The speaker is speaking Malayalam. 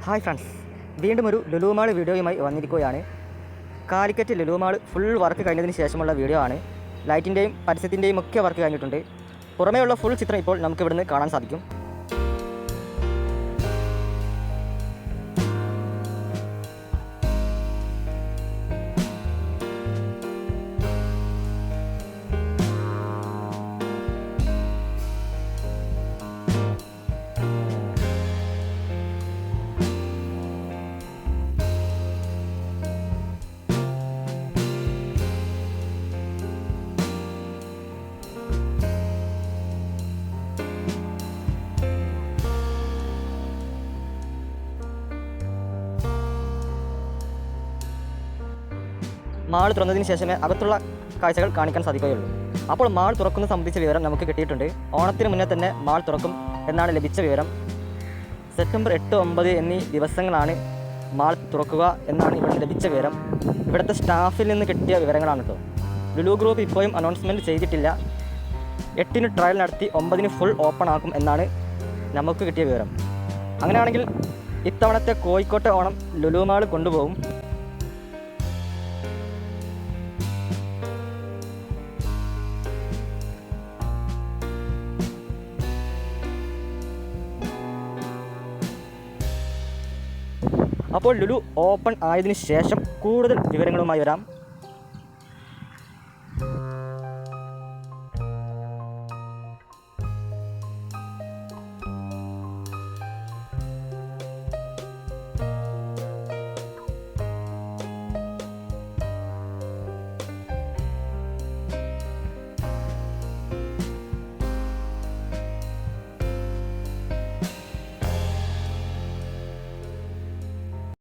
ഹായ് ഫ്രണ്ട്സ്, വീണ്ടും ഒരു ലുലു മാൾ വീഡിയോയുമായി വന്നിരിക്കുകയാണ്. Calicut Lulu mall full work കഴിഞ്ഞതിന് ശേഷമുള്ള വീഡിയോ ആണ്. ലൈറ്റിൻ്റെയും പരസ്യത്തിൻ്റെയും ഒക്കെ വർക്ക് കഴിഞ്ഞിട്ടുണ്ട്. പുറമേയുള്ള ഫുൾ ചിത്രം ഇപ്പോൾ നമുക്ക് ഇവിടുന്ന് കാണാൻ സാധിക്കും. മാൾ തുറന്നതിന് ശേഷമേ അകത്തുള്ള കാഴ്ചകൾ കാണിക്കാൻ സാധിക്കുകയുള്ളൂ. അപ്പോൾ മാൾ തുറക്കുന്ന സംബന്ധിച്ച വിവരം നമുക്ക് കിട്ടിയിട്ടുണ്ട്. ഓണത്തിന് മുന്നേ തന്നെ മാൾ തുറക്കും എന്നാണ് ലഭിച്ച വിവരം. സെപ്റ്റംബർ 8, 9 എന്നീ ദിവസങ്ങളാണ് മാൾ തുറക്കുക എന്നാണ് ഇവിടെ ലഭിച്ച വിവരം. ഇവിടുത്തെ സ്റ്റാഫിൽ നിന്ന് കിട്ടിയ വിവരങ്ങളാണ് കേട്ടോ. ലുലു ഗ്രൂപ്പ് ഇപ്പോഴും അനൗൺസ്മെൻറ്റ് ചെയ്തിട്ടില്ല. 8-ന് ട്രയൽ നടത്തി 9-ന് ഫുൾ ഓപ്പൺ ആക്കും എന്നാണ് നമുക്ക് കിട്ടിയ വിവരം. അങ്ങനെയാണെങ്കിൽ ഇത്തവണത്തെ കോഴിക്കോട്ടെ ഓണം ലുലു മാൾ കൊണ്ടുപോകും. അപ്പോൾ ലുലു ഓപ്പൺ ആയതിനു ശേഷം കൂടുതൽ വിവരങ്ങളുമായി വരാം.